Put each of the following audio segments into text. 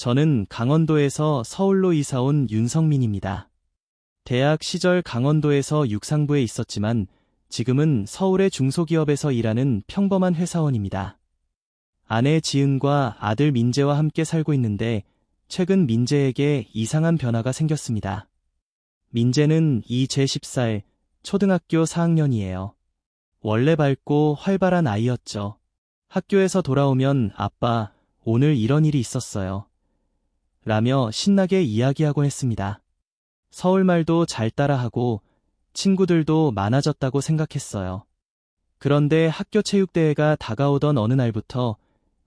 저는 강원도에서 서울로 이사 온 윤성민입니다. 대학 시절 강원도에서 육상부에 있었지만 지금은 서울의 중소기업에서 일하는 평범한 회사원입니다. 아내 지은과 아들 민재와 함께 살고 있는데 최근 민재에게 이상한 변화가 생겼습니다. 민재는 이제 10살, 초등학교 4학년이에요. 원래 밝고 활발한 아이였죠. 학교에서 돌아오면 아빠, 오늘 이런 일이 있었어요. 라며 신나게 이야기하곤 했습니다. 서울말도 잘 따라하고 친구들도 많아졌다고 생각했어요. 그런데 학교 체육대회가 다가오던 어느 날부터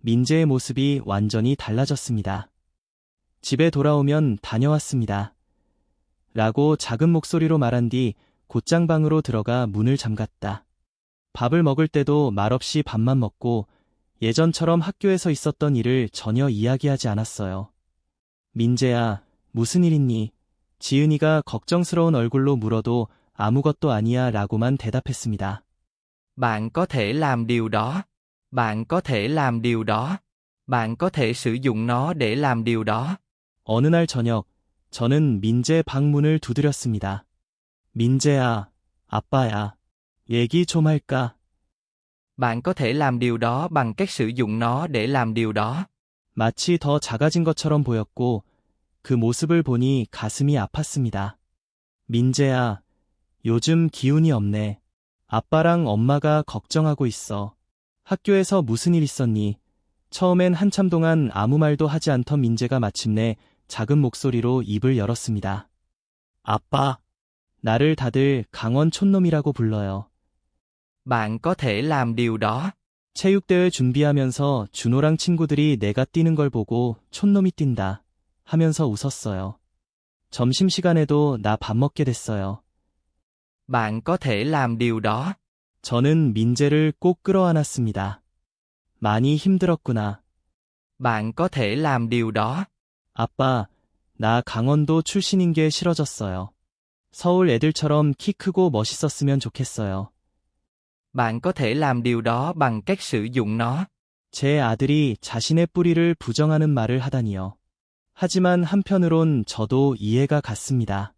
민재의 모습이 완전히 달라졌습니다. 집에 돌아오면 다녀왔습니다. 라고 작은 목소리로 말한 뒤 곧장 방으로 들어가 문을 잠갔다. 밥을 먹을 때도 말없이 밥만 먹고 예전처럼 학교에서 있었던 일을 전혀 이야기하지 않았어요. 민재야, 무슨 일 있니? 지은이가 걱정스러운 얼굴로 물어도 아무것도 아니야 라고만 대답했습니다. Bạn có thể làm điều đó. Bạn có thể làm điều đó. Bạn có thể sử dụng nó để làm điều đó. 어느 날 저녁, 저는 민재 방 문을 두드렸습니다. 민재야, 아빠야, 얘기 좀 할까? Bạn có thể làm điều đó bằng cách sử dụng nó để làm điều đó. 마치 더 작아진 것처럼 보였고 그 모습을 보니 가슴이 아팠습니다. 민재야, 요즘 기운이 없네. 아빠랑 엄마가 걱정하고 있어. 학교에서 무슨 일 있었니? 처음엔 한참 동안 아무 말도 하지 않던 민재가 마침내 작은 목소리로 입을 열었습니다. 아빠, 나를 다들 강원 촌놈이라고 불러요. Bạn có thể làm điều đó. 체육대회 준비하면서 준호랑 친구들이 내가 뛰는 걸 보고 촌놈이 뛴다 하면서 웃었어요. 점심시간에도 나 밥 먹게 됐어요. Bạn có thể làm điều đó. 저는 민재를 꼭 끌어안았습니다. 많이 힘들었구나. Bạn có thể làm điều đó. 아빠, 나 강원도 출신인 게 싫어졌어요. 서울 애들처럼 키 크고 멋있었으면 좋겠어요. Bạn có thể làm điều đó bằng cách sử dụng nó. 제 아들이 자신의 뿌리를 부정하는 말을 하다니요. 하지만 한편으론 저도 이해가 갔습니다.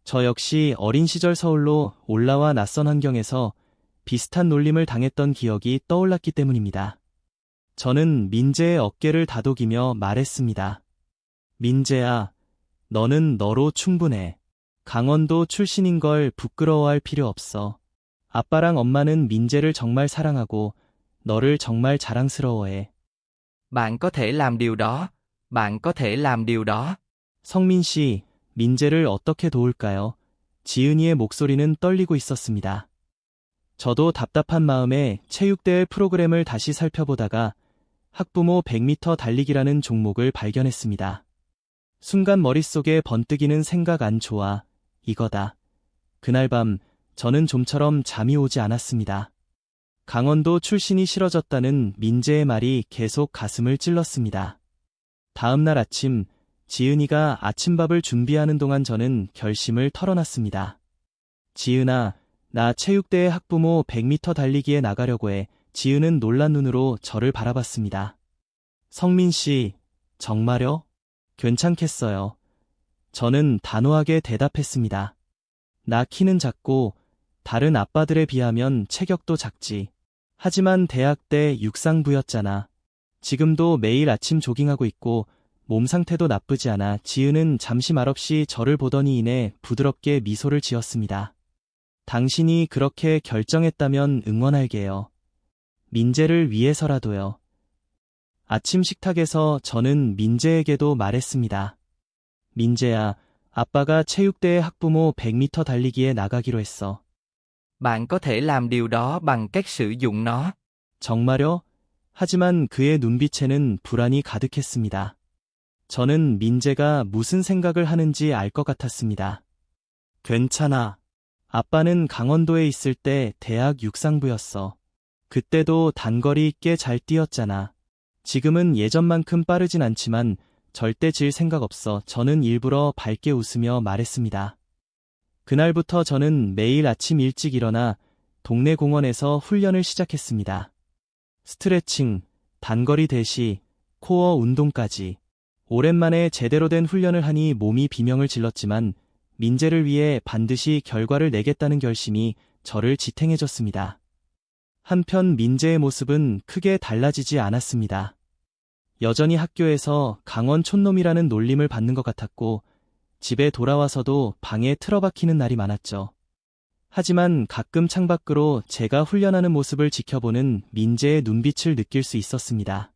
저 역시 어린 시절 서울로 올라와 낯선 환경에서 비슷한 놀림을 당했던 기억이 떠올랐기 때문입니다. 저는 민재의 어깨를 다독이며 말했습니다. 민재야, 너는 너로 충분해. 강원도 출신인 걸 부끄러워할 필요 없어. 아빠랑 엄마는 민재를 정말 사랑하고 너를 정말 자랑스러워해. Bạn có thể làm điều đó. Bạn có thể làm điều đó. 성민 씨, 민재를 어떻게 도울까요? 지은이의 목소리는 떨리고 있었습니다. 저도 답답한 마음에 체육대회 프로그램을 다시 살펴보다가 학부모 100m 달리기라는 종목을 발견했습니다. 순간 머릿속에 번뜩이는 생각 안 좋아. 이거다. 그날 밤 저는 좀처럼 잠이 오지 않았습니다. 강원도 출신이 싫어졌다는 민재의 말이 계속 가슴을 찔렀습니다. 다음 날 아침, 지은이가 아침밥을 준비하는 동안 저는 결심을 털어놨습니다. 지은아, 나 체육대회 학부모 100m 달리기에 나가려고 해. 지은은 놀란 눈으로 저를 바라봤습니다. 성민 씨, 정말요? 괜찮겠어요. 저는 단호하게 대답했습니다. 나 키는 작고 다른 아빠들에 비하면 체격도 작지. 하지만 대학 때 육상부였잖아. 지금도 매일 아침 조깅하고 있고 몸 상태도 나쁘지 않아. 지은은 잠시 말없이 저를 보더니 이내 부드럽게 미소를 지었습니다. 당신이 그렇게 결정했다면 응원할게요. 민재를 위해서라도요. 아침 식탁에서 저는 민재에게도 말했습니다. 민재야, 아빠가 체육대회 학부모 100m 달리기에 나가기로 했어. Bạn có thể làm điều đó bằng cách sử dụng nó. 정말요? 하지만 그의 눈빛에는 불안이 가득했습니다. 저는 민재가 무슨 생각을 하는지 알 것 같았습니다. 괜찮아. 아빠는 강원도에 있을 때 대학 육상부였어. 그때도 단거리 꽤 잘 뛰었잖아. 지금은 예전만큼 빠르진 않지만 절대 질 생각 없어. 저는 일부러 밝게 웃으며 말했습니다. 그날부터 저는 매일 아침 일찍 일어나 동네 공원에서 훈련을 시작했습니다. 스트레칭, 단거리 대시, 코어 운동까지. 오랜만에 제대로 된 훈련을 하니 몸이 비명을 질렀지만 민재를 위해 반드시 결과를 내겠다는 결심이 저를 지탱해줬습니다. 한편 민재의 모습은 크게 달라지지 않았습니다. 여전히 학교에서 강원 촌놈이라는 놀림을 받는 것 같았고 집에 돌아와서도 방에 틀어박히는 날이 많았죠. 하지만 가끔 창밖으로 제가 훈련하는 모습을 지켜보는 민재의 눈빛을 느낄 수 있었습니다.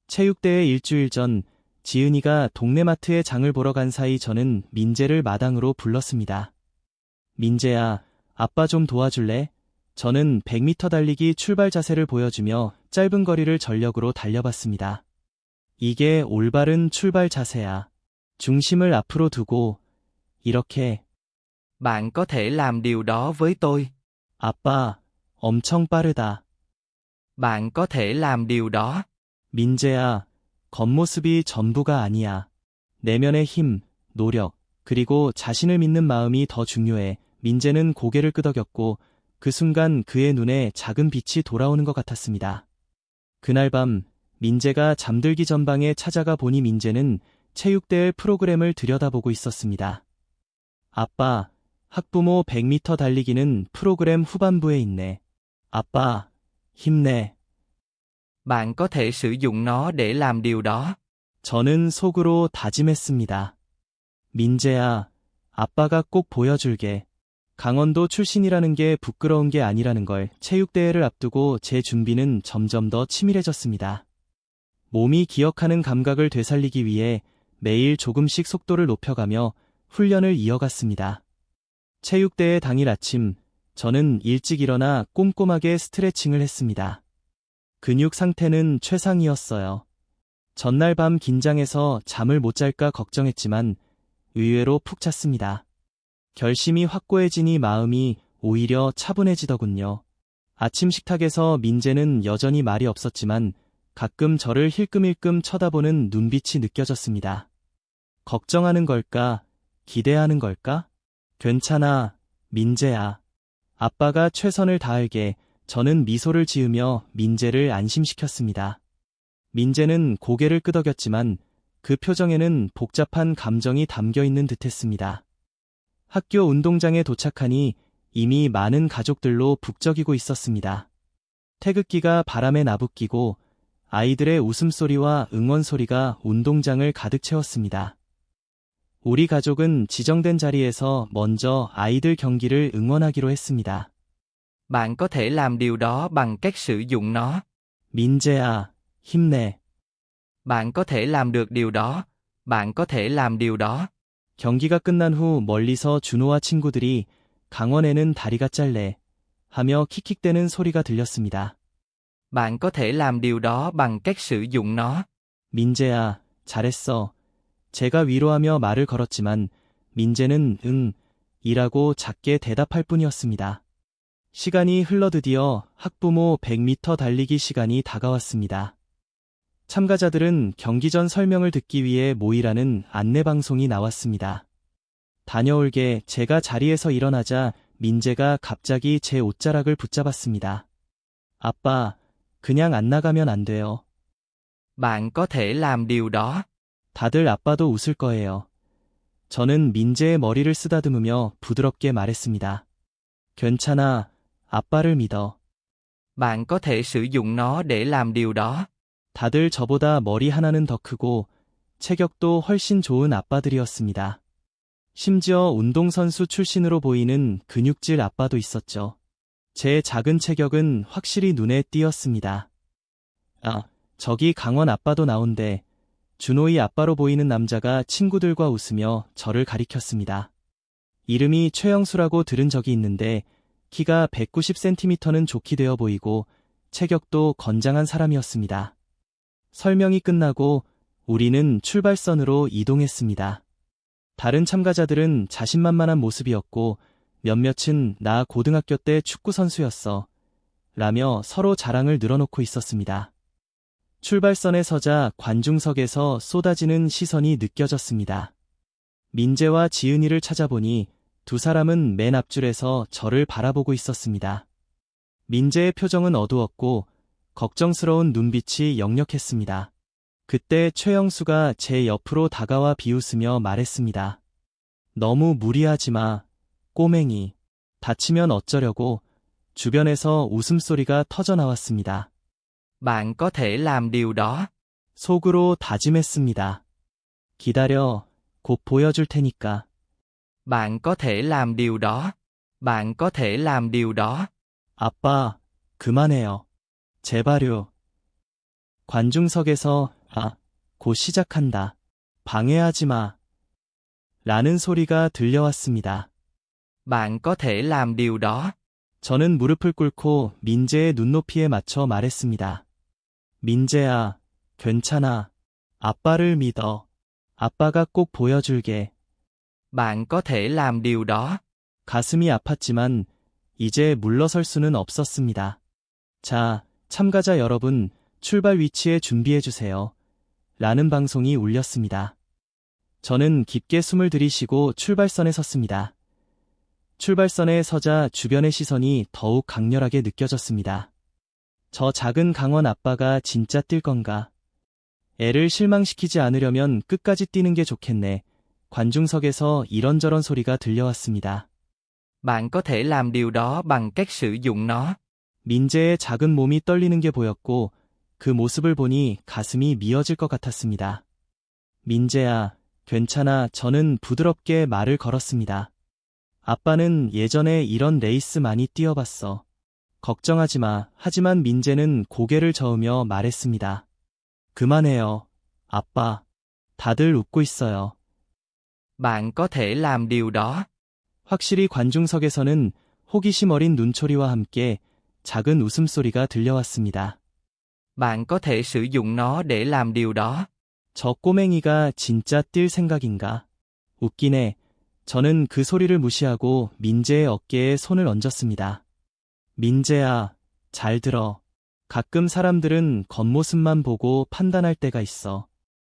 체육대회 일주일 전 지은이가 동네 마트에 장을 보러 간 사이 저는 민재를 마당으로 불렀습니다. 민재야, 아빠 좀 도와줄래? 저는 100m 달리기 출발 자세를 보여주며 짧은 거리를 전력으로 달려봤습니다. 이게 올바른 출발 자세야. 중심을 앞으로 두고 이렇게. Bạn có thể làm điều đó với tôi. 아빠, 엄청 빠르다. Bạn có thể làm điều đó. 민재야, 겉모습이 전부가 아니야. 내면의 힘, 노력, 그리고 자신을 믿는 마음이 더 중요해. 민재는 고개를 끄덕였고 그 순간 그의 눈에 작은 빛이 돌아오는 것 같았습니다. 그날 밤 민재가 잠들기 전방에 찾아가 보니 민재는 체육대회 프로그램을 들여다보고 있었습니다. 아빠, 학부모 100m 달리기는 프로그램 후반부에 있네. 아빠, 힘내. Bạn có thể sử dụng nó để làm điều đó. 저는 속으로 다짐했습니다. 민재야, 아빠가 꼭 보여줄게. 강원도 출신이라는 게 부끄러운 게 아니라는 걸. 체육대회를 앞두고 제 준비는 점점 더 치밀해졌습니다. 몸이 기억하는 감각을 되살리기 위해 매일 조금씩 속도를 높여가며 훈련을 이어갔습니다. 체육대회 당일 아침, 저는 일찍 일어나 꼼꼼하게 스트레칭을 했습니다. 근육 상태는 최상이었어요. 전날 밤 긴장해서 잠을 못 잘까 걱정했지만 의외로 푹 잤습니다. 결심이 확고해지니 마음이 오히려 차분해지더군요. 아침 식탁에서 민재는 여전히 말이 없었지만 가끔 저를 힐끔힐끔 쳐다보는 눈빛이 느껴졌습니다. 걱정하는 걸까? 기대하는 걸까? 괜찮아, 민재야. 아빠가 최선을 다할게. 저는 미소를 지으며 민재를 안심시켰습니다. 민재는 고개를 끄덕였지만 그 표정에는 복잡한 감정이 담겨 있는 듯했습니다. 학교 운동장에 도착하니 이미 많은 가족들로 북적이고 있었습니다. 태극기가 바람에 나부끼고 아이들의 웃음소리와 응원소리가 운동장을 가득 채웠습니다. 우리 가족은 지정된 자리에서 먼저 아이들 경기를 응원하기로 했습니다. Bạn có thể làm điều đó bằng cách sử dụng nó. 민재야, 힘내. Bạn có thể làm được điều đó. Bạn có thể làm điều đó. 경기가 끝난 후 멀리서 준호와 친구들이 강원에는 다리가 짧네 하며 킥킥대는 소리가 들렸습니다. Bạn có thể làm điều đó bằng cách sử dụng nó. 민재야, 잘했어. 제가 위로하며 말을 걸었지만 민재는 응, 이라고 작게 대답할 뿐이었습니다. 시간이 흘러 드디어 학부모 100m 달리기 시간이 다가왔습니다. 참가자들은 경기 전 설명을 듣기 위해 모이라는 안내방송이 나왔습니다. 다녀올게. 제가 자리에서 일어나자 민재가 갑자기 제 옷자락을 붙잡았습니다. 아빠, 그냥 안 나가면 안 돼요. Bạn có thể làm điều đó. 다들 아빠도 웃을 거예요. 저는 민재의 머리를 쓰다듬으며 부드럽게 말했습니다. 괜찮아, 아빠를 믿어. Bạn có thể sử dụng nó để làm điều đó. 다들 저보다 머리 하나는 더 크고 체격도 훨씬 좋은 아빠들이었습니다. 심지어 운동선수 출신으로 보이는 근육질 아빠도 있었죠. 제 작은 체격은 확실히 눈에 띄었습니다. 아, 저기 강원 아빠도 나온대. 준호이 아빠로 보이는 남자가 친구들과 웃으며 저를 가리켰습니다. 이름이 최영수라고 들은 적이 있는데 키가 190cm는 좋게 되어 보이고 체격도 건장한 사람이었습니다. 설명이 끝나고 우리는 출발선으로 이동했습니다. 다른 참가자들은 자신만만한 모습이었고 몇몇은 나 고등학교 때 축구 선수였어 라며 서로 자랑을 늘어놓고 있었습니다. 출발선에 서자 관중석에서 쏟아지는 시선이 느껴졌습니다. 민재와 지은이를 찾아보니 두 사람은 맨 앞줄에서 저를 바라보고 있었습니다. 민재의 표정은 어두웠고 걱정스러운 눈빛이 역력했습니다. 그때 최영수가 제 옆으로 다가와 비웃으며 말했습니다. 너무 무리하지 마, 꼬맹이. 다치면 어쩌려고. 주변에서 웃음소리가 터져 나왔습니다. Bạn có thể làm điều đó. 속으로 다짐했습니다. 기다려, 곧 보여줄 테니까. Bạn có thể làm điều đó. Bạn có thể làm điều đó. 아빠, 그만해요. 제발요. 관중석에서, 곧 시작한다. 방해하지 마. 라는 소리가 들려왔습니다. Bạn có thể làm điều đó. 저는 무릎을 꿇고 민재의 눈높이에 맞춰 말했습니다. 민재야, 괜찮아. 아빠를 믿어. 아빠가 꼭 보여줄게. Bạn có thể làm điều đó. 가슴이 아팠지만 이제 물러설 수는 없었습니다. 자, 참가자 여러분, 출발 위치에 준비해주세요. 라는 방송이 울렸습니다. 저는 깊게 숨을 들이쉬고 출발선에 섰습니다. 출발선에 서자 주변의 시선이 더욱 강렬하게 느껴졌습니다. 저 작은 강원 아빠가 진짜 뛸 건가? 애를 실망시키지 않으려면 끝까지 뛰는 게 좋겠네. 관중석에서 이런저런 소리가 들려왔습니다. Bạn có thể làm điều đó bằng cách sử dụng nó. 민재의 작은 몸이 떨리는 게 보였고 그 모습을 보니 가슴이 미어질 것 같았습니다. 민재야, 괜찮아. 저는 부드럽게 말을 걸었습니다. 아빠는 예전에 이런 레이스 많이 뛰어봤어. 걱정하지 마. 하지만 민재는 고개를 저으며 말했습니다. 그만해요, 아빠. 다들 웃고 있어요. Bạn có thể làm điều đó. 확실히 관중석에서는 호기심 어린 눈초리와 함께 작은 웃음소리가 들려왔습니다. Bạn có thể sử dụng nó để làm điều đó. 저 꼬맹이가 진짜 뛸 생각인가? 웃기네. 저는 그 소리를 무시하고 민재의 어깨에 손을 얹었습니다. 민재야, 잘 들어. 가끔 사람들은 겉모습만 보고 판단할 때가 있어.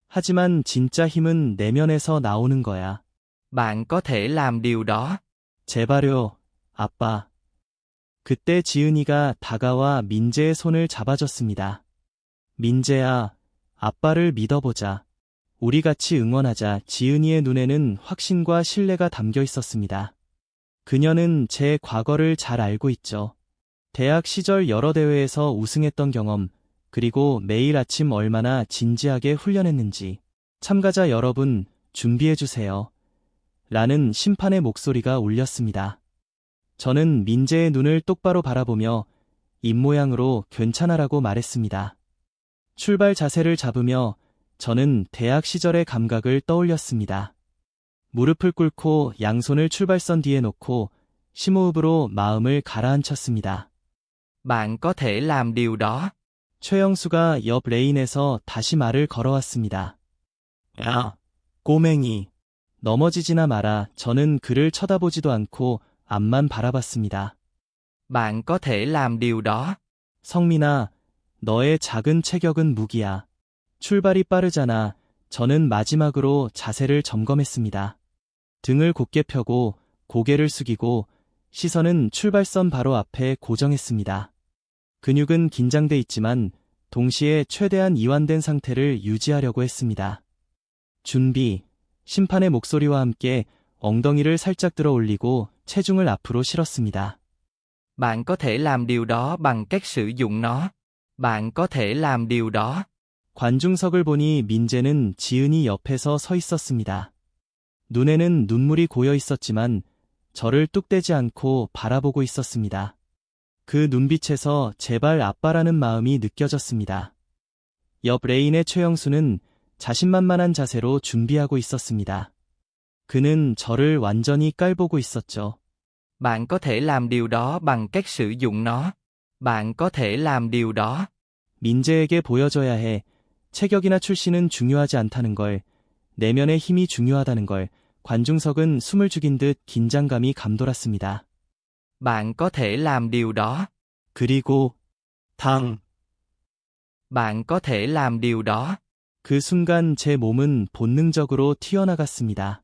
하지만 진짜 힘은 내면에서 나오는 거야. Bạn có thể làm điều đó. 제발요, 아빠. 그때 지은이가 다가와 민재의 손을 잡아줬습니다. 민재야, 아빠를 믿어보자. 우리 같이 응원하자. 지은이의 눈에는 확신과 신뢰가 담겨 있었습니다. 그녀는 제 과거를 잘 알고 있죠. 대학 시절 여러 대회에서 우승했던 경험, 그리고 매일 아침 얼마나 진지하게 훈련했는지. 참가자 여러분, 준비해주세요. 라는 심판의 목소리가 울렸습니다. 저는 민재의 눈을 똑바로 바라보며 입모양으로 괜찮아라고 말했습니다. 출발 자세를 잡으며 저는 대학 시절의 감각을 떠올렸습니다. 무릎을 꿇고 양손을 출발선 뒤에 놓고 심호흡으로 마음을 가라앉혔습니다. Bạn có thể làm điều đó. 최영수가 옆 레인에서 다시 말을 걸어왔습니다. 야, 꼬맹이. 넘어지지나 마라. 저는 그를 쳐다보지도 않고 앞만 바라봤습니다. Bạn có thể làm điều đó. 성민아, 너의 작은 체격은 무기야. 출발이 빠르잖아. 저는 마지막으로 자세를 점검했습니다. 등을 곧게 펴고 고개를 숙이고 시선은 출발선 바로 앞에 고정했습니다. 근육은 긴장돼 있지만 동시에 최대한 이완된 상태를 유지하려고 했습니다. 준비. 심판의 목소리와 함께 엉덩이를 살짝 들어 올리고 체중을 앞으로 실었습니다. Bạn có thể làm điều đó bằng cách sử dụng nó. Bạn có thể làm điều đó. 관중석을 보니 민재는 지은이 옆에서 서 있었습니다. 눈에는 눈물이 고여 있었지만 저를 뚝 떼지 않고 바라보고 있었습니다. 그 눈빛에서 제발 아빠라는 마음이 느껴졌습니다. 옆 레인의 최영수는 자신만만한 자세로 준비하고 있었습니다. 그는 저를 완전히 깔보고 있었죠. Bạn có thể làm điều đó bằng cách sử dụng nó. Bạn có thể làm điều đó. 민재에게 보여줘야 해. 체격이나 출신은 중요하지 않다는 걸, 내면의 힘이 중요하다는 걸. 관중석은 숨을 죽인 듯 긴장감이 감돌았습니다. Bạn có thể làm điều đó. 그리고 당. Bạn có thể làm điều đó. 그 순간 제 몸은 본능적으로 튀어나갔습니다.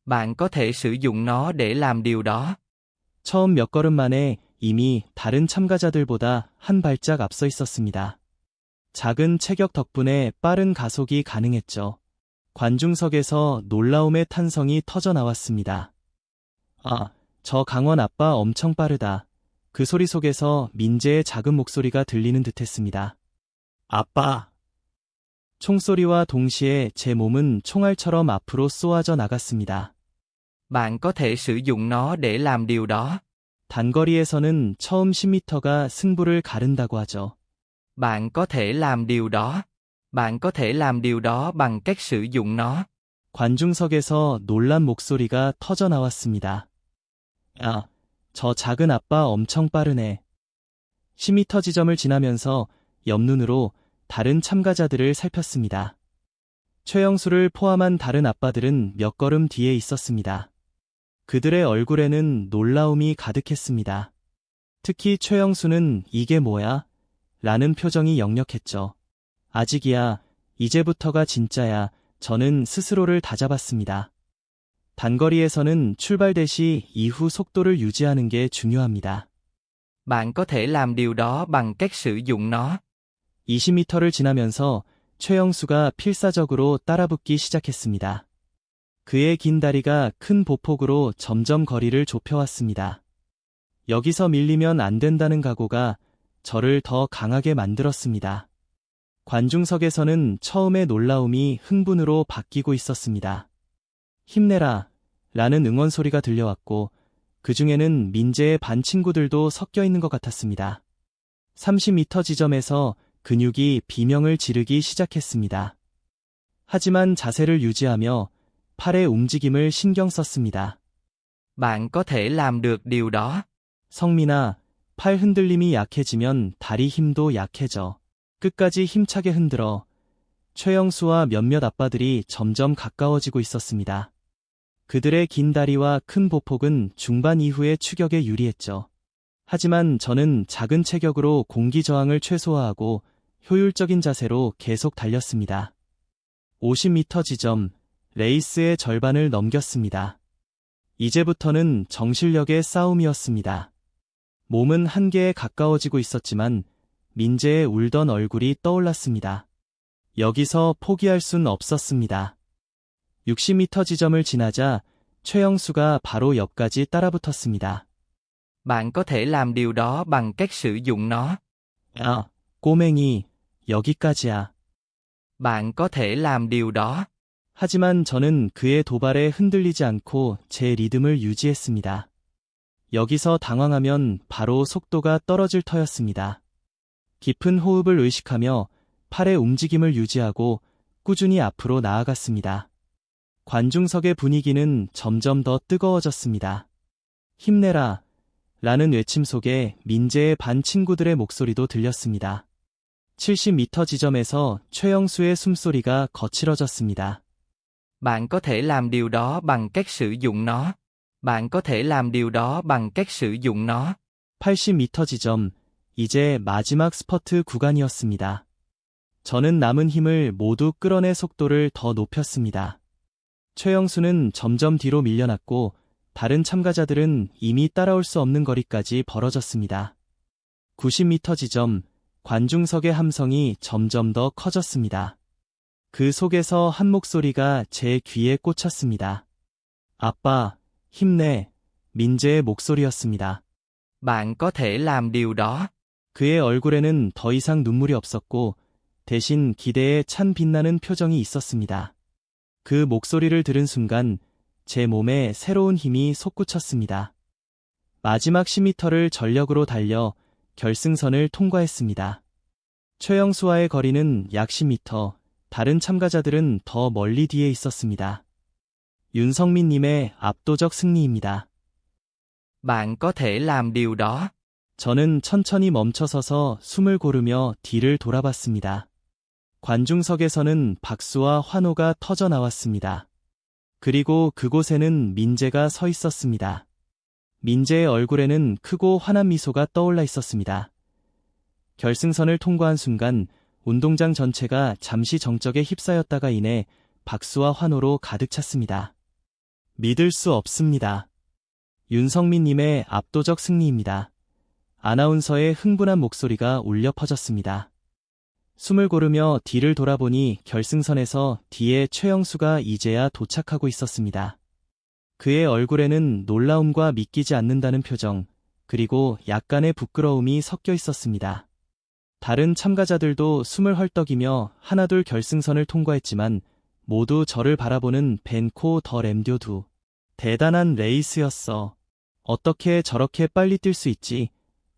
Bạn có thể sử dụng nó để làm điều đó. 처음 몇 걸음 만에 이미 다른 참가자들보다 한 발짝 앞서 있었습니다. 작은 체격 덕분에 빠른 가속이 가능했죠. 관중석에서 놀라움의 탄성이 터져 나왔습니다. 아, 저 강원 아빠 엄청 빠르다. 그 소리 속에서 민재의 작은 목소리가 들리는 듯했습니다. 아빠. 총소리와 동시에 제 몸은 총알처럼 앞으로 쏘아져 나갔습니다. Bạn có thể sử dụng nó để làm điều đó. 단거리에서는 처음 10m가 승부를 가른다고 하죠. Bạn có thể làm điều đó. Bạn có thể làm điều đó bằng cách sử dụng nó. 관중석에서 놀란 목소리가 터져 나왔습니다. 야, 저 작은 아빠 엄청 빠르네. 10m 지점을 지나면서 옆눈으로 다른 참가자들을 살폈습니다. 최영수를 포함한 다른 아빠들은 몇 걸음 뒤에 있었습니다. 그들의 얼굴에는 놀라움이 가득했습니다. 특히 최영수는 이게 뭐야? 라는 표정이 역력했죠. 아직이야, 이제부터가 진짜야. 저는 스스로를 다잡았습니다. 단거리에서는 출발대 시 이후 속도를 유지하는 게 중요합니다. Bạn có thể làm điều đó bằng cách sử dụng nó. 20m를 지나면서 최영수가 필사적으로 따라붙기 시작했습니다. 그의 긴 다리가 큰 보폭으로 점점 거리를 좁혀왔습니다. 여기서 밀리면 안 된다는 각오가 저를 더 강하게 만들었습니다. 관중석에서는 처음의 놀라움이 흥분으로 바뀌고 있었습니다. 힘내라 라는 응원 소리가 들려왔고 그 중에는 민재의 반 친구들도 섞여 있는 것 같았습니다. 30m 지점에서 근육이 비명을 지르기 시작했습니다. 하지만 자세를 유지하며 팔의 움직임을 신경 썼습니다. Bạn có thể làm được điều đó. 성민아, 팔 흔들림이 약해지면 다리 힘도 약해져. 끝까지 힘차게 흔들어. 최영수와 몇몇 아빠들이 점점 가까워지고 있었습니다. 그들의 긴 다리와 큰 보폭은 중반 이후의 추격에 유리했죠. 하지만 저는 작은 체격으로 공기 저항을 최소화하고 효율적인 자세로 계속 달렸습니다. 50m 지점, 레이스의 절반을 넘겼습니다. 이제부터는 정신력의 싸움이었습니다. 몸은 한계에 가까워지고 있었지만 민재의 울던 얼굴이 떠올랐습니다. 여기서 포기할 순 없었습니다. 60m 지점을 지나자 최영수가 바로 옆까지 따라붙었습니다. Bạn có thể làm điều đó bằng cách sử dụng nó. 야, 꼬맹이, 여기까지야. Bạn có thể làm điều đó. 하지만 저는 그의 도발에 흔들리지 않고 제 리듬을 유지했습니다. 여기서 당황하면 바로 속도가 떨어질 터였습니다. 깊은 호흡을 의식하며 팔의 움직임을 유지하고 꾸준히 앞으로 나아갔습니다. 관중석의 분위기는 점점 더 뜨거워졌습니다. 힘내라 라는 외침 속에 민재의 반 친구들의 목소리도 들렸습니다. 70m 지점에서 최영수의 숨소리가 거칠어졌습니다. Bạn có thể làm điều đó bằng cách sử dụng nó. Bạn có thể làm điều đó bằng cách sử dụng nó. 80m 지점, 이제 마지막 스퍼트 구간이었습니다. 저는 남은 힘을 모두 끌어내 속도를 더 높였습니다. 최영수는 점점 뒤로 밀려났고 다른 참가자들은 이미 따라올 수 없는 거리까지 벌어졌습니다. 90m 지점, 관중석의 함성이 점점 더 커졌습니다. 그 속에서 한 목소리가 제 귀에 꽂혔습니다. 아빠, 힘내. 민재의 목소리였습니다. Bạn có thể làm điều đó. 그의 얼굴에는 더 이상 눈물이 없었고 대신 기대에 찬 빛나는 표정이 있었습니다. 그 목소리를 들은 순간 제 몸에 새로운 힘이 솟구쳤습니다. 마지막 10m를 전력으로 달려 결승선을 통과했습니다. 최영수와의 거리는 약 10m, 다른 참가자들은 더 멀리 뒤에 있었습니다. 윤성민님의 압도적 승리입니다. Bạn có thể làm điều đó. 저는 천천히 멈춰서서 숨을 고르며 뒤를 돌아봤습니다. 관중석에서는 박수와 환호가 터져 나왔습니다. 그리고 그곳에는 민재가 서 있었습니다. 민재의 얼굴에는 크고 환한 미소가 떠올라 있었습니다. 결승선을 통과한 순간 운동장 전체가 잠시 정적에 휩싸였다가 이내 박수와 환호로 가득 찼습니다. 믿을 수 없습니다. 윤성민님의 압도적 승리입니다. 아나운서의 흥분한 목소리가 울려 퍼졌습니다. 숨을 고르며 뒤를 돌아보니 결승선에서 뒤에 최영수가 이제야 도착하고 있었습니다. 그의 얼굴에는 놀라움과 믿기지 않는다는 표정, 그리고 약간의 부끄러움이 섞여 있었습니다. 다른 참가자들도 숨을 헐떡이며 하나둘 결승선을 통과했지만 모두 저를 바라보는 벤코 더 램듀두. 대단한 레이스였어. 어떻게 저렇게 빨리 뛸 수 있지?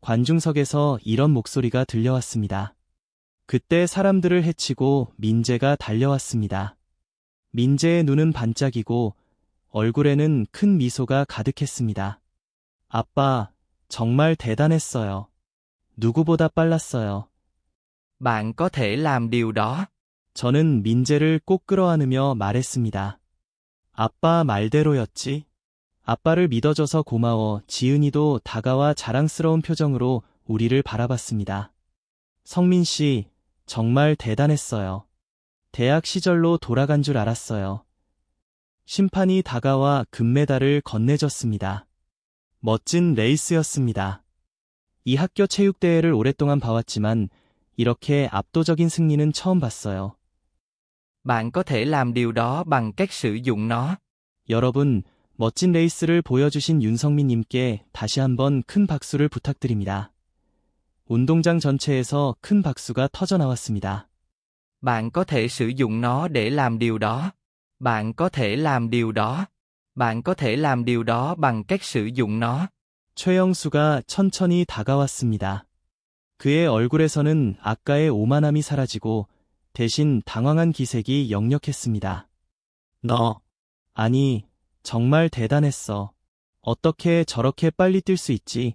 관중석에서 이런 목소리가 들려왔습니다. 그때 사람들을 헤치고 민재가 달려왔습니다. 민재의 눈은 반짝이고 얼굴에는 큰 미소가 가득했습니다. 아빠, 정말 대단했어요. 누구보다 빨랐어요. Bạn có thể làm điều đó. 저는 민재를 꼭 끌어안으며 말했습니다. 아빠 말대로였지. 아빠를 믿어줘서 고마워. 지은이도 다가와 자랑스러운 표정으로 우리를 바라봤습니다. 성민 씨, 정말 대단했어요. 대학 시절로 돌아간 줄 알았어요. 심판이 다가와 금메달을 건네줬습니다. 멋진 레이스였습니다. 이 학교 체육대회를 오랫동안 봐왔지만 이렇게 압도적인 승리는 처음 봤어요. Bạn có thể làm điều đó bằng cách sử dụng nó. 여러분, 멋진 레이스를 보여주신 윤성민님께 다시 한번 큰 박수를 부탁드립니다. 운동장 전체에서 큰 박수가 터져 나왔습니다. Bạn có thể sử dụng nó để làm điều đó. Bạn có thể làm điều đó. Bạn có thể làm điều đó bằng cách sử dụng nó. 최영수가 천천히 다가왔습니다. 그의 얼굴에서는 아까의 오만함이 사라지고 대신 당황한 기색이 역력했습니다. 너, 아니, 정말 대단했어. 어떻게 저렇게 빨리 뛸 수 있지?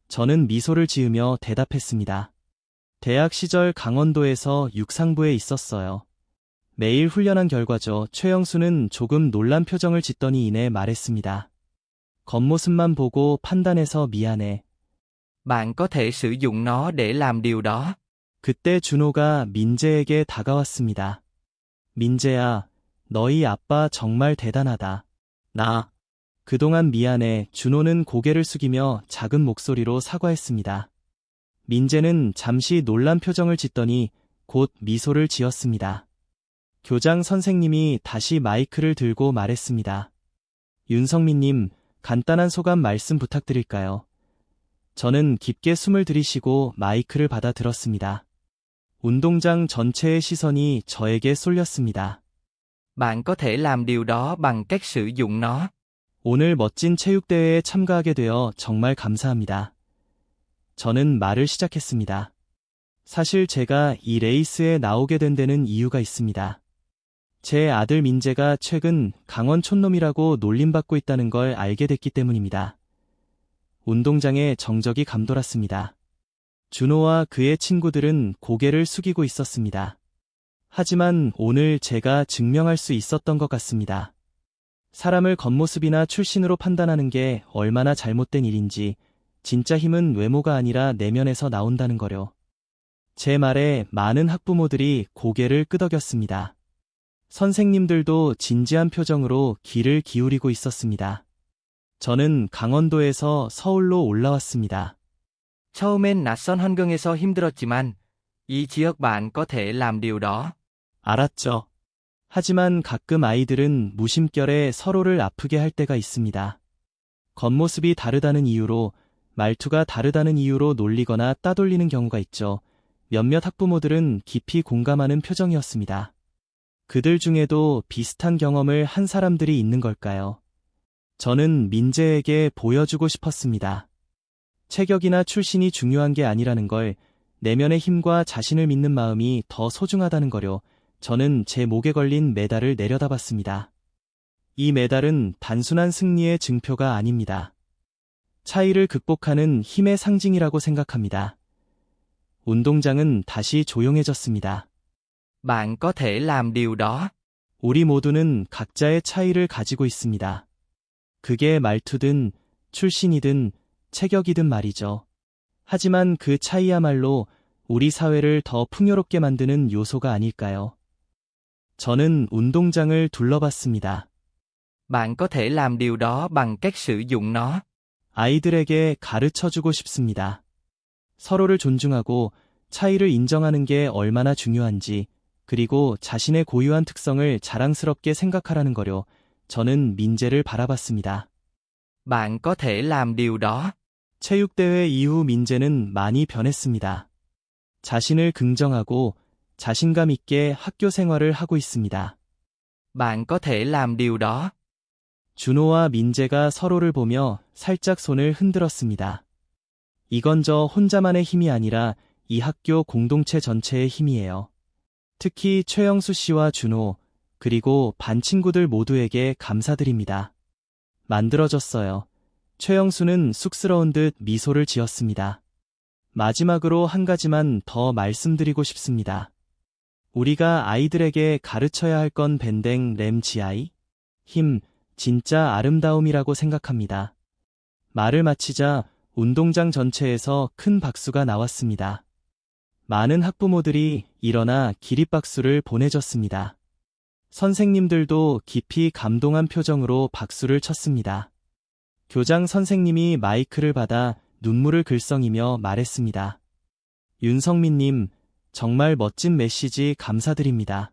저는 미소를 지으며 대답했습니다. 대학 시절 강원도에서 육상부에 있었어요. 매일 훈련한 결과죠. 최영수는 조금 놀란 표정을 짓더니 이내 말했습니다. 겉모습만 보고 판단해서 미안해. Bạn có thể sử dụng nó để làm điều đó. 그때 준호가 민재에게 다가왔습니다. 민재야, 너희 아빠 정말 대단하다. 나. 그동안 미안해. 준호는 고개를 숙이며 작은 목소리로 사과했습니다. 민재는 잠시 놀란 표정을 짓더니 곧 미소를 지었습니다. 교장 선생님이 다시 마이크를 들고 말했습니다. 윤성민님, 간단한 소감 말씀 부탁드릴까요? 저는 깊게 숨을 들이쉬고 마이크를 받아 들었습니다. 운동장 전체의 시선이 저에게 쏠렸습니다. Bạn có thể làm điều đó bằng cách sử dụng nó. 오늘 멋진 체육대회에 참가하게 되어 정말 감사합니다. 저는 말을 시작했습니다. 사실 제가 이 레이스에 나오게 된 데는 이유가 있습니다. 제 아들 민재가 최근 강원 촌놈이라고 놀림받고 있다는 걸 알게 됐기 때문입니다. 운동장에 정적이 감돌았습니다. 준호와 그의 친구들은 고개를 숙이고 있었습니다. 하지만 오늘 제가 증명할 수 있었던 것 같습니다. 사람을 겉모습이나 출신으로 판단하는 게 얼마나 잘못된 일인지, 진짜 힘은 외모가 아니라 내면에서 나온다는 거요. 제 말에 많은 학부모들이 고개를 끄덕였습니다. 선생님들도 진지한 표정으로 귀를 기울이고 있었습니다. 저는 강원도에서 서울로 올라왔습니다. 처음엔 낯선 환경에서 힘들었지만 이 지역 bạn có thể làm điều đó. 알았죠. 하지만 가끔 아이들은 무심결에 서로를 아프게 할 때가 있습니다. 겉모습이 다르다는 이유로, 말투가 다르다는 이유로 놀리거나 따돌리는 경우가 있죠. 몇몇 학부모들은 깊이 공감하는 표정이었습니다. 그들 중에도 비슷한 경험을 한 사람들이 있는 걸까요? 저는 민재에게 보여주고 싶었습니다. 체격이나 출신이 중요한 게 아니라는 걸, 내면의 힘과 자신을 믿는 마음이 더 소중하다는 거요. 저는 제 목에 걸린 메달을 내려다봤습니다. 이 메달은 단순한 승리의 증표가 아닙니다. 차이를 극복하는 힘의 상징이라고 생각합니다. 운동장은 다시 조용해졌습니다. Bạn có thể làm điều đó. 우리 모두는 각자의 차이를 가지고 있습니다. 그게 말투든 출신이든 체격이든 말이죠. 하지만 그 차이야말로 우리 사회를 더 풍요롭게 만드는 요소가 아닐까요? 저는 운동장을 둘러봤습니다. Bạn có thể làm điều đó bằng cách sử dụng nó. 아이들에게 가르쳐주고 싶습니다. 서로를 존중하고 차이를 인정하는 게 얼마나 중요한지, 그리고 자신의 고유한 특성을 자랑스럽게 생각하라는 거려 저는 민재를 바라봤습니다. Bạn có thể làm điều đó. 체육대회 이후 민재는 많이 변했습니다. 자신을 긍정하고 자신감 있게 학교 생활을 하고 있습니다. Bạn có thể làm điều đó. 준호와 민재가 서로를 보며 살짝 손을 흔들었습니다. 이건 저 혼자만의 힘이 아니라 이 학교 공동체 전체의 힘이에요. 특히 최영수 씨와 준호, 그리고 반 친구들 모두에게 감사드립니다. 만들어졌어요. 최영수는 쑥스러운 듯 미소를 지었습니다. 마지막으로 한 가지만 더 말씀드리고 싶습니다. 우리가 아이들에게 가르쳐야 할 건 밴댕 램지아이? 힘, 진짜 아름다움이라고 생각합니다. 말을 마치자 운동장 전체에서 큰 박수가 나왔습니다. 많은 학부모들이 일어나 기립박수를 보내줬습니다. 선생님들도 깊이 감동한 표정으로 박수를 쳤습니다. 교장 선생님이 마이크를 받아 눈물을 글썽이며 말했습니다. 윤성민님, 정말 멋진 메시지 감사드립니다.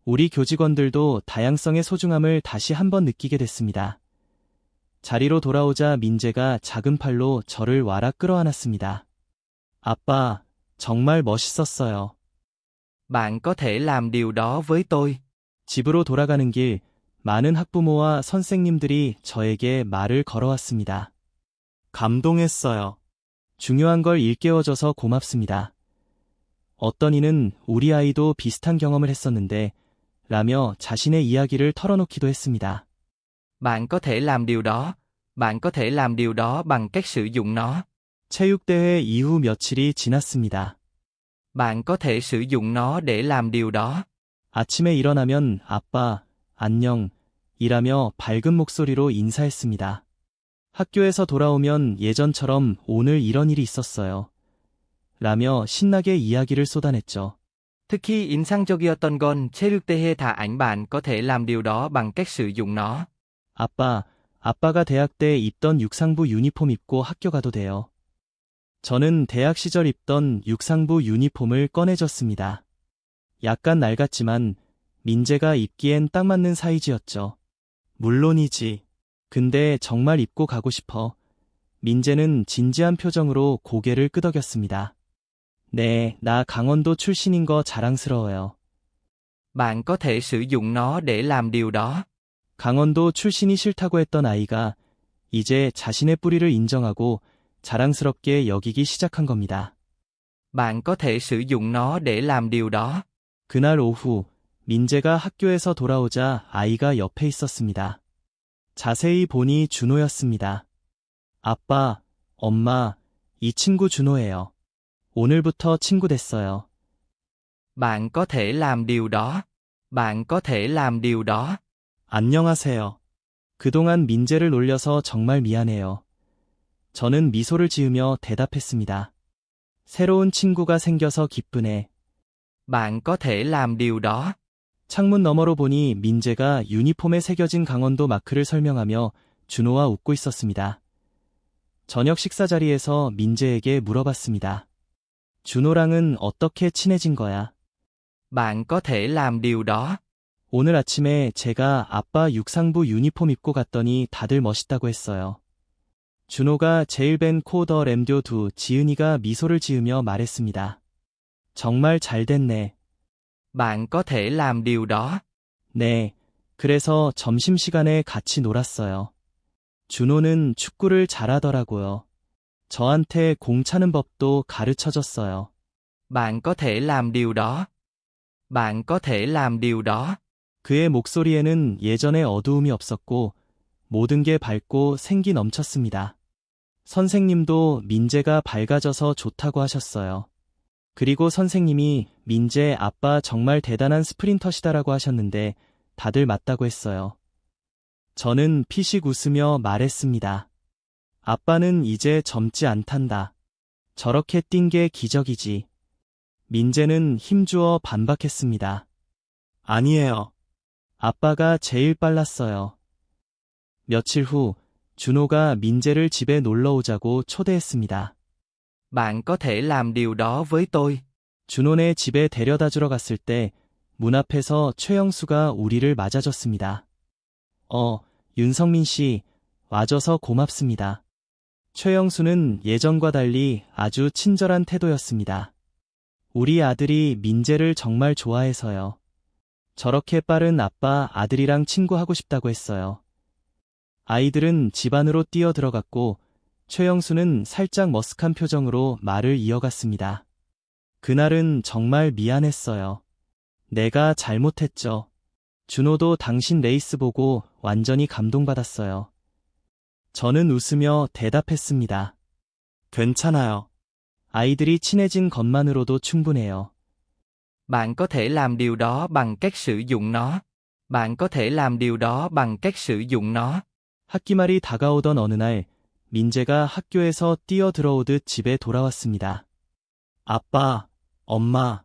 우리 교직원들도 다양성의 소중함을 다시 한번 느끼게 됐습니다. 자리로 돌아오자 민재가 작은 팔로 저를 와락 끌어안았습니다. 아빠, 정말 멋있었어요. Bạn có thể làm điều đó với tôi. 집으로 돌아가는 길, 많은 학부모와 선생님들이 저에게 말을 걸어왔습니다. 감동했어요. 중요한 걸 일깨워줘서 고맙습니다. 어떤 이는 우리 아이도 비슷한 경험을 했었는데, 라며 자신의 이야기를 털어놓기도 했습니다. Bạn có thể làm điều đó. Bạn có thể làm điều đó bằng cách sử dụng nó. 체육대회 이후 며칠이 지났습니다. Bạn có thể sử dụng nó để làm điều đó. 아침에 일어나면 아빠, 안녕, 이라며 밝은 목소리로 인사했습니다. 학교에서 돌아오면 예전처럼 오늘 이런 일이 있었어요. 라며 신나게 이야기를 쏟아냈죠. 특히 인상적이었던 건 체육대회 다 ảnh bạn có thể làm điều đó bằng cách sử dụng nó. 아빠가 대학 때 입던 육상부 유니폼 입고 학교 가도 돼요. 저는 대학 시절 입던 육상부 유니폼을 꺼내줬습니다. 약간 낡았지만 민재가 입기엔 딱 맞는 사이즈였죠. 물론이지. 근데 정말 입고 가고 싶어. 민재는 진지한 표정으로 고개를 끄덕였습니다. 네, 나 강원도 출신인 거 자랑스러워요. Bạn có thể sử dụng nó để làm điều đó. 강원도 출신이 싫다고 했던 아이가 이제 자신의 뿌리를 인정하고 자랑스럽게 여기기 시작한 겁니다. Bạn có thể sử dụng nó để làm điều đó. 그날 오후, 민재가 학교에서 돌아오자 아이가 옆에 있었습니다. 자세히 보니 준호였습니다. 아빠, 엄마, 이 친구 준호예요. 오늘부터 친구 됐어요. Bạn có thể làm điều đó. Bạn có thể làm điều đó. 안녕하세요. 그동안 민재를 놀려서 정말 미안해요. 저는 미소를 지으며 대답했습니다. 새로운 친구가 생겨서 기쁘네. Bạn có thể làm điều đó. 창문 너머로 보니 민재가 유니폼에 새겨진 강원도 마크를 설명하며 준호와 웃고 있었습니다. 저녁 식사 자리에서 민재에게 물어봤습니다. 준호랑은 어떻게 친해진 거야? Bạn có thể làm điều đó. 오늘 아침에 제가 아빠 육상부 유니폼 입고 갔더니 다들 멋있다고 했어요. 준호가 제일 벤 코더 램듀 두 지은이가 미소를 지으며 말했습니다. 정말 잘 됐네. Bạn có thể làm điều đó. 네, 그래서 점심시간에 같이 놀았어요. 준호는 축구를 잘하더라고요. 저한테 공 차는 법도 가르쳐줬어요. Bạn có thể làm điều đó. Bạn có thể làm điều đó. 그의 목소리에는 예전의 어두움이 없었고 모든 게 밝고 생기 넘쳤습니다. 선생님도 민재가 밝아져서 좋다고 하셨어요. 그리고 선생님이 민재 아빠 정말 대단한 스프린터시다라고 하셨는데 다들 맞다고 했어요. 저는 피식 웃으며 말했습니다. 아빠는 이제 젊지 않단다. 저렇게 뛴 게 기적이지. 민재는 힘주어 반박했습니다. 아니에요. 아빠가 제일 빨랐어요. 며칠 후 준호가 민재를 집에 놀러 오자고 초대했습니다. Bạn có thể làm điều đó với tôi. 준호네 집에 데려다 주러 갔을 때 문 앞에서 최영수가 우리를 맞아줬습니다. 윤성민 씨, 와줘서 고맙습니다. 최영수는 예전과 달리 아주 친절한 태도였습니다. 우리 아들이 민재를 정말 좋아해서요. 저렇게 빠른 아빠 아들이랑 친구하고 싶다고 했어요. 아이들은 집 안으로 뛰어 들어갔고 최영수는 살짝 머쓱한 표정으로 말을 이어갔습니다. 그날은 정말 미안했어요. 내가 잘못했죠. 준호도 당신 레이스 보고 완전히 감동받았어요. 저는 웃으며 대답했습니다. 괜찮아요. 아이들이 친해진 것만으로도 충분해요. Bạn có thể làm điều đó bằng cách sử dụng nó. Bạn có thể làm điều đó bằng cách sử dụng nó. 학기말이 다가오던 어느 날, 민재가 학교에서 뛰어 들어오듯 집에 돌아왔습니다. 아빠, 엄마,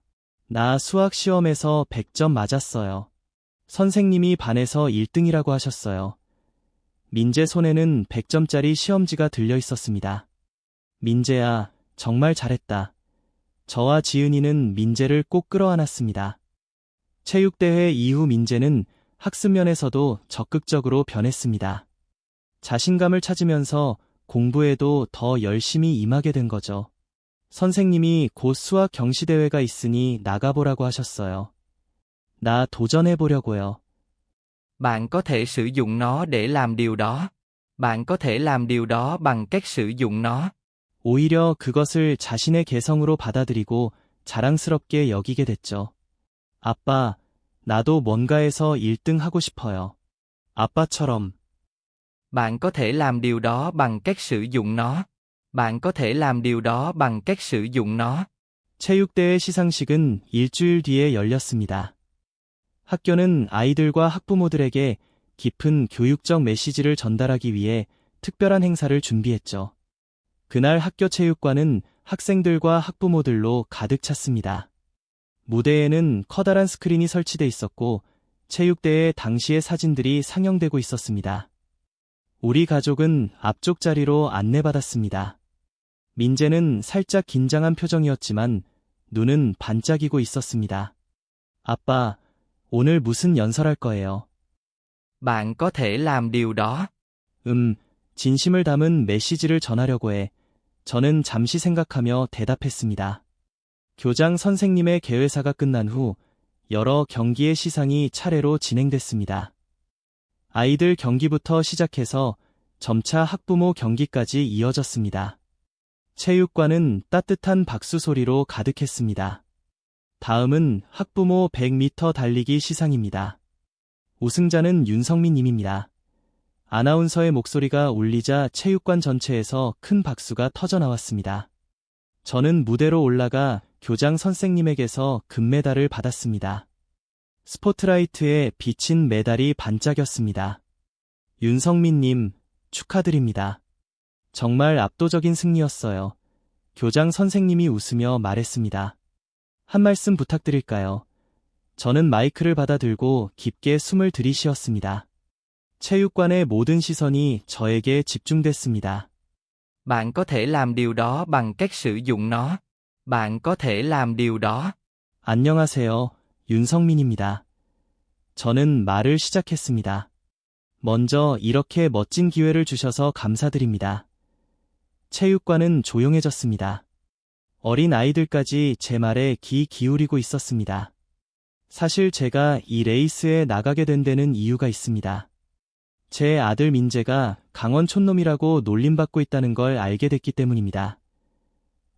나 수학 시험에서 100점 맞았어요. 선생님이 반에서 1등이라고 하셨어요. 민재 손에는 100점짜리 시험지가 들려 있었습니다. 민재야, 정말 잘했다. 저와 지은이는 민재를 꼭 끌어안았습니다. 체육대회 이후 민재는 학습면에서도 적극적으로 변했습니다. 자신감을 찾으면서 공부에도 더 열심히 임하게 된 거죠. 선생님이 곧 수학 경시대회가 있으니 나가보라고 하셨어요. 나 도전해보려고요. Bạn có thể sử dụng nó để làm điều đó. Bạn có thể làm điều đó bằng cách sử dụng nó. 오히려 그것을 자신의 개성으로 받아들이고 자랑스럽게 여기게 됐죠. 아빠, 나도 뭔가에서 1등 하고 싶어요. 아빠처럼. Bạn có thể làm điều đó bằng cách sử dụng nó. Bạn có thể làm điều đó bằng cách sử dụng nó. 체육대회 시상식은 일주일 뒤에 열렸습니다. 학교는 아이들과 학부모들에게 깊은 교육적 메시지를 전달하기 위해 특별한 행사를 준비했죠. 그날 학교 체육관은 학생들과 학부모들로 가득 찼습니다. 무대에는 커다란 스크린이 설치돼 있었고 체육대회 당시의 사진들이 상영되고 있었습니다. 우리 가족은 앞쪽 자리로 안내받았습니다. 민재는 살짝 긴장한 표정이었지만 눈은 반짝이고 있었습니다. 아빠, 오늘 무슨 연설할 거예요? Bạn có thể làm điều đó. 진심을 담은 메시지를 전하려고 해. 저는 잠시 생각하며 대답했습니다. 교장 선생님의 개회사가 끝난 후 여러 경기의 시상이 차례로 진행됐습니다. 아이들 경기부터 시작해서 점차 학부모 경기까지 이어졌습니다. 체육관은 따뜻한 박수 소리로 가득했습니다. 다음은 학부모 100m 달리기 시상입니다. 우승자는 윤성민 님입니다. 아나운서의 목소리가 울리자 체육관 전체에서 큰 박수가 터져 나왔습니다. 저는 무대로 올라가 교장 선생님에게서 금메달을 받았습니다. 스포트라이트에 비친 메달이 반짝였습니다. 윤성민님, 축하드립니다. 정말 압도적인 승리였어요. 교장 선생님이 웃으며 말했습니다. 한 말씀 부탁드릴까요? 저는 마이크를 받아 들고 깊게 숨을 들이쉬었습니다. 체육관의 모든 시선이 저에게 집중됐습니다. Bạn có thể làm điều đó bằng cách sử dụng nó. Bạn có thể làm điều đó. 안녕하세요, 윤성민입니다. 저는 말을 시작했습니다. 먼저 이렇게 멋진 기회를 주셔서 감사드립니다. 체육관은 조용해졌습니다. 어린 아이들까지 제 말에 귀 기울이고 있었습니다. 사실 제가 이 레이스에 나가게 된 데는 이유가 있습니다. 제 아들 민재가 강원 촌놈이라고 놀림받고 있다는 걸 알게 됐기 때문입니다.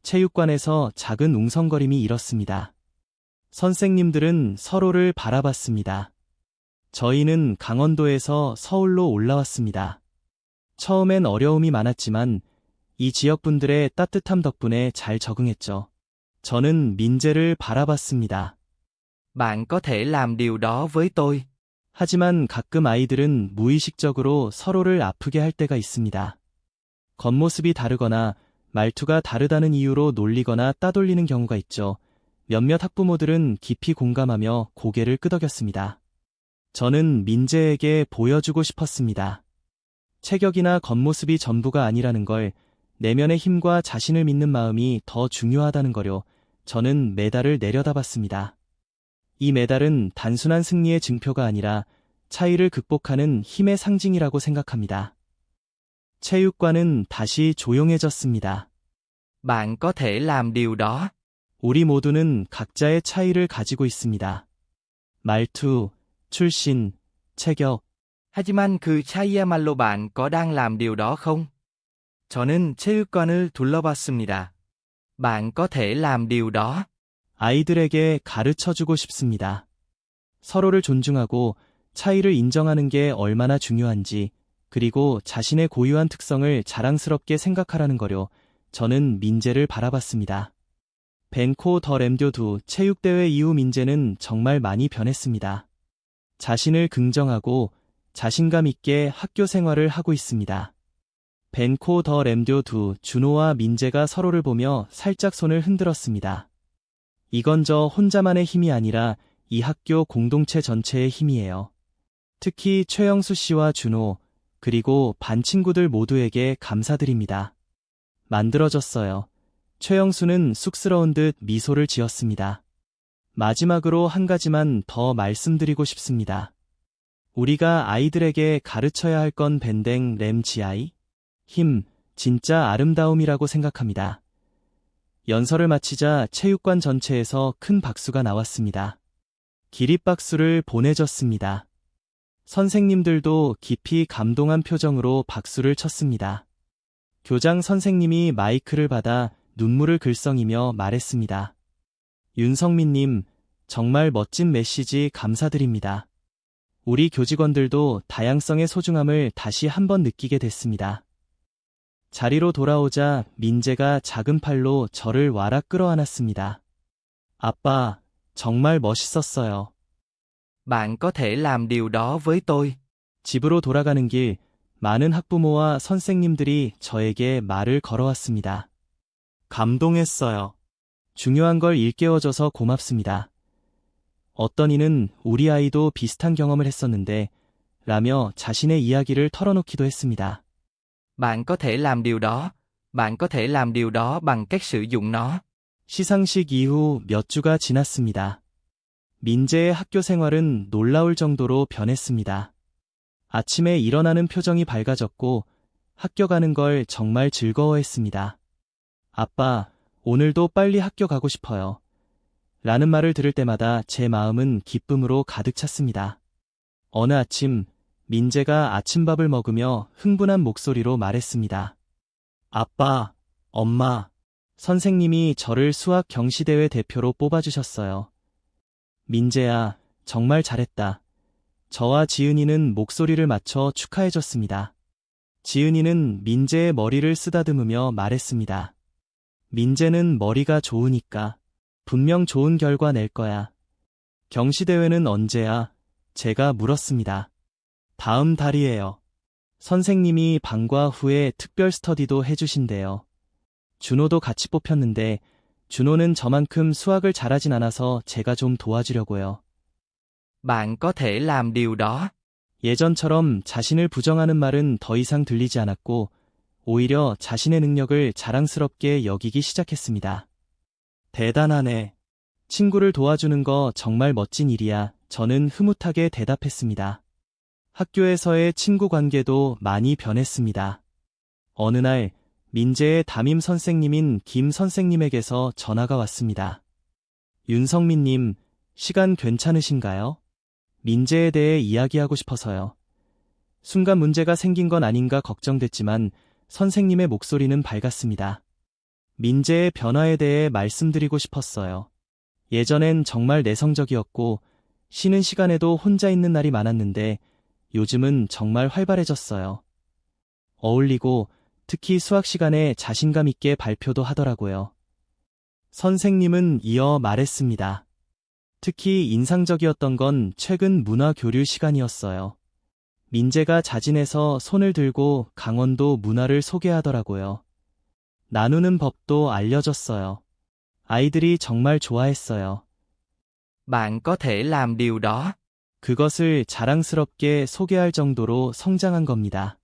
체육관에서 작은 웅성거림이 일었습니다. 선생님들은 서로를 바라봤습니다. 저희는 강원도에서 서울로 올라왔습니다. 처음엔 어려움이 많았지만 이 지역분들의 따뜻함 덕분에 잘 적응했죠. 저는 민재를 바라봤습니다. Bạn có thể làm điều đó với tôi. 하지만 가끔 아이들은 무의식적으로 서로를 아프게 할 때가 있습니다. 겉모습이 다르거나 말투가 다르다는 이유로 놀리거나 따돌리는 경우가 있죠. 몇몇 학부모들은 깊이 공감하며 고개를 끄덕였습니다. 저는 민재에게 보여주고 싶었습니다. 체격이나 겉모습이 전부가 아니라는 걸, 내면의 힘과 자신을 믿는 마음이 더 중요하다는 거려 저는 메달을 내려다봤습니다. 이 메달은 단순한 승리의 증표가 아니라 차이를 극복하는 힘의 상징이라고 생각합니다. 체육관은 다시 조용해졌습니다. Bạn có thể làm điều đó. 우리 모두는 각자의 차이를 가지고 있습니다. 말투, 출신, 체격. 하지만 그 차이야말로 bạn có đang làm điều đó không? 저는 체육관을 둘러봤습니다. bạn có thể làm điều đó. 아이들에게 가르쳐주고 싶습니다. 서로를 존중하고 차이를 인정하는 게 얼마나 중요한지, 그리고 자신의 고유한 특성을 자랑스럽게 생각하라는 거려 저는 민재를 바라봤습니다. 벤코 더 램교두 체육대회 이후 민재는 정말 많이 변했습니다. 자신을 긍정하고 자신감 있게 학교 생활을 하고 있습니다. 벤코 더 램교두 준호와 민재가 서로를 보며 살짝 손을 흔들었습니다. 이건 저 혼자만의 힘이 아니라 이 학교 공동체 전체의 힘이에요. 특히 최영수 씨와 준호, 그리고 반 친구들 모두에게 감사드립니다. 만들어졌어요. 최영수는 쑥스러운 듯 미소를 지었습니다. 마지막으로 한 가지만 더 말씀드리고 싶습니다. 우리가 아이들에게 가르쳐야 할 건 밴댕 램지아이? 힘, 진짜 아름다움이라고 생각합니다. 연설을 마치자 체육관 전체에서 큰 박수가 나왔습니다. 기립박수를 보내줬습니다. 선생님들도 깊이 감동한 표정으로 박수를 쳤습니다. 교장 선생님이 마이크를 받아 눈물을 글썽이며 말했습니다. 윤성민님, 정말 멋진 메시지 감사드립니다. 우리 교직원들도 다양성의 소중함을 다시 한번 느끼게 됐습니다. 자리로 돌아오자 민재가 작은 팔로 저를 와락 끌어안았습니다. 아빠, 정말 멋있었어요. bạn có thể làm điều đó với tôi. 집으로 돌아가는 길, 많은 학부모와 선생님들이 저에게 말을 걸어왔습니다. 감동했어요. 중요한 걸 일깨워줘서 고맙습니다. 어떤 이는 우리 아이도 비슷한 경험을 했었는데 라며 자신의 이야기를 털어놓기도 했습니다. bạn có thể làm điều đó. bạn có thể làm điều đó bằng cách sử dụng nó. 시상식 이후 몇 주가 지났습니다. 민재의 학교 생활은 놀라울 정도로 변했습니다. 아침에 일어나는 표정이 밝아졌고 학교 가는 걸 정말 즐거워했습니다. 아빠, 오늘도 빨리 학교 가고 싶어요. 라는 말을 들을 때마다 제 마음은 기쁨으로 가득 찼습니다. 어느 아침, 민재가 아침밥을 먹으며 흥분한 목소리로 말했습니다. 아빠, 엄마, 선생님이 저를 수학 경시대회 대표로 뽑아주셨어요. 민재야, 정말 잘했다. 저와 지은이는 목소리를 맞춰 축하해줬습니다. 지은이는 민재의 머리를 쓰다듬으며 말했습니다. 민재는 머리가 좋으니까 분명 좋은 결과 낼 거야. 경시대회는 언제야? 제가 물었습니다. 다음 달이에요. 선생님이 방과 후에 특별 스터디도 해주신대요. 준호도 같이 뽑혔는데 준호는 저만큼 수학을 잘하진 않아서 제가 좀 도와주려고요. bạn có thể làm điều đó. 예전처럼 자신을 부정하는 말은 더 이상 들리지 않았고 오히려 자신의 능력을 자랑스럽게 여기기 시작했습니다. 대단하네. 친구를 도와주는 거 정말 멋진 일이야. 저는 흐뭇하게 대답했습니다. 학교에서의 친구 관계도 많이 변했습니다. 어느 날 민재의 담임 선생님인 김 선생님에게서 전화가 왔습니다. 윤성민님, 시간 괜찮으신가요? 민재에 대해 이야기하고 싶어서요. 순간 문제가 생긴 건 아닌가 걱정됐지만 선생님의 목소리는 밝았습니다. 민재의 변화에 대해 말씀드리고 싶었어요. 예전엔 정말 내성적이었고 쉬는 시간에도 혼자 있는 날이 많았는데 요즘은 정말 활발해졌어요. 어울리고 특히 수학 시간에 자신감 있게 발표도 하더라고요. 선생님은 이어 말했습니다. 특히 인상적이었던 건 최근 문화 교류 시간이었어요. 민재가 자진해서 손을 들고 강원도 문화를 소개하더라고요. 나누는 법도 알려줬어요. 아이들이 정말 좋아했어요. bạn có thể làm điều đó. 그것을 자랑스럽게 소개할 정도로 성장한 겁니다.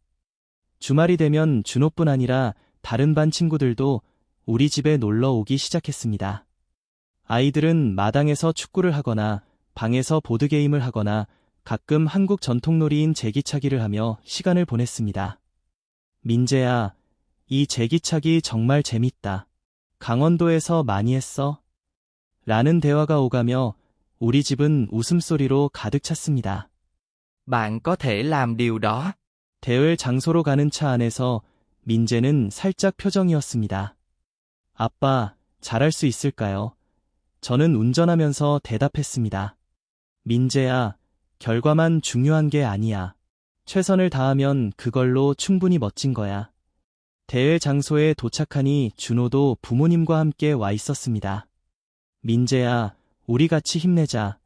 주말이 되면 준호뿐 아니라 다른 반 친구들도 우리 집에 놀러 오기 시작했습니다. 아이들은 마당에서 축구를 하거나 방에서 보드게임을 하거나 가끔 한국 전통놀이인 제기차기를 하며 시간을 보냈습니다. 민재야, 이 제기차기 정말 재밌다. 강원도에서 많이 했어? 라는 대화가 오가며 우리 집은 웃음소리로 가득 찼습니다. Bạn có thể làm điều đó. 대회 장소로 가는 차 안에서 민재는 살짝 표정이었습니다. 아빠, 잘할 수 있을까요? 저는 운전하면서 대답했습니다. 민재야, 결과만 중요한 게 아니야. 최선을 다하면 그걸로 충분히 멋진 거야. 대회 장소에 도착하니 준호도 부모님과 함께 와 있었습니다. 민재야, 우리 같이 힘내자.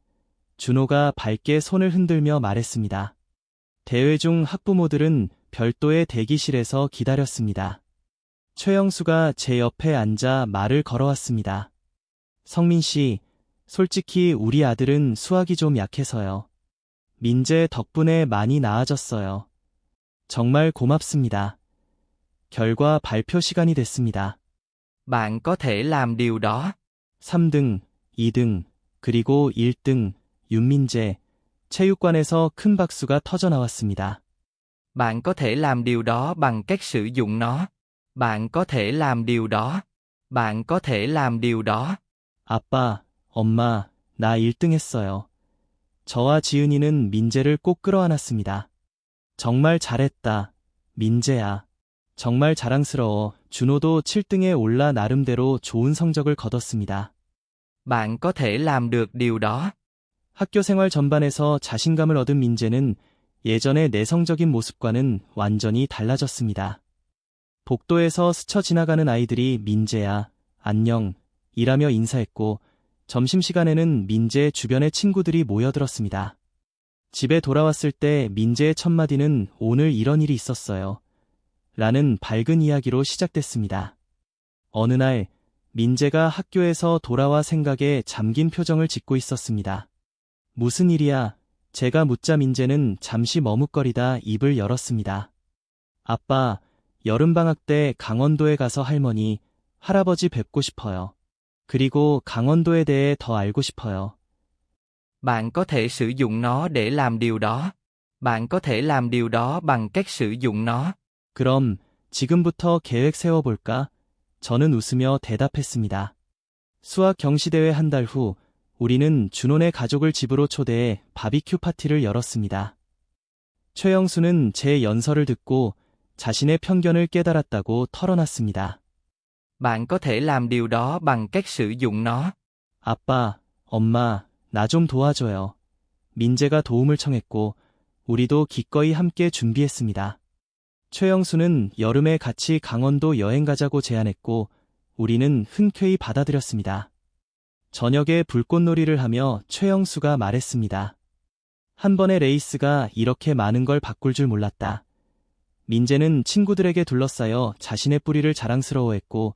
준호가 밝게 손을 흔들며 말했습니다. 대회 중 학부모들은 별도의 대기실에서 기다렸습니다. 최영수가 제 옆에 앉아 말을 걸어왔습니다. 성민 씨, 솔직히 우리 아들은 수학이 좀 약해서요. 민재 덕분에 많이 나아졌어요. 정말 고맙습니다. 결과 발표 시간이 됐습니다. Bạn có thể làm điều đó. 3등, 2등, 그리고 1등, 윤민재. 체육관에서 큰 박수가 터져 나왔습니다. Bạn có thể làm điều đó bằng cách sử dụng nó. Bạn có thể làm điều đó. Bạn có thể làm điều đó. 아빠, 엄마, 나 1등 했어요. 저와 지은이는 민재를 꼭 끌어안았습니다. 정말 잘했다, 민재야. 정말 자랑스러워. 준호도 7등에 올라 나름대로 좋은 성적을 거뒀습니다. Bạn có thể làm được điều đó. 학교 생활 전반에서 자신감을 얻은 민재는 예전의 내성적인 모습과는 완전히 달라졌습니다. 복도에서 스쳐 지나가는 아이들이 민재야, 안녕, 이라며 인사했고 점심시간에는 민재의 주변에 친구들이 모여들었습니다. 집에 돌아왔을 때 민재의 첫마디는 오늘 이런 일이 있었어요. 라는 밝은 이야기로 시작됐습니다. 어느 날 민재가 학교에서 돌아와 생각에 잠긴 표정을 짓고 있었습니다. 무슨 일이야? 제가 묻자 민재는 잠시 머뭇거리다 입을 열었습니다. 아빠, 여름방학 때 강원도에 가서 할머니, 할아버지 뵙고 싶어요. 그리고 강원도에 대해 더 알고 싶어요. Bạn có thể sử dụng nó để làm điều đó. Bạn có thể làm điều đó bằng cách sử dụng nó. 그럼 지금부터 계획 세워볼까? 저는 웃으며 대답했습니다. 수학 경시대회 한 달 후, 우리는 준호네 가족을 집으로 초대해 바비큐 파티를 열었습니다. 최영수는 제 연설을 듣고 자신의 편견을 깨달았다고 털어놨습니다. Bạn có thể làm điều đó bằng cách sử dụng nó. 아빠, 엄마, 나 좀 도와줘요. 민재가 도움을 청했고 우리도 기꺼이 함께 준비했습니다. 최영수는 여름에 같이 강원도 여행 가자고 제안했고 우리는 흔쾌히 받아들였습니다. 저녁에 불꽃놀이를 하며 최영수가 말했습니다. 한 번의 레이스가 이렇게 많은 걸 바꿀 줄 몰랐다. 민재는 친구들에게 둘러싸여 자신의 뿌리를 자랑스러워했고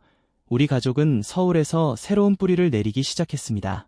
우리 가족은 서울에서 새로운 뿌리를 내리기 시작했습니다.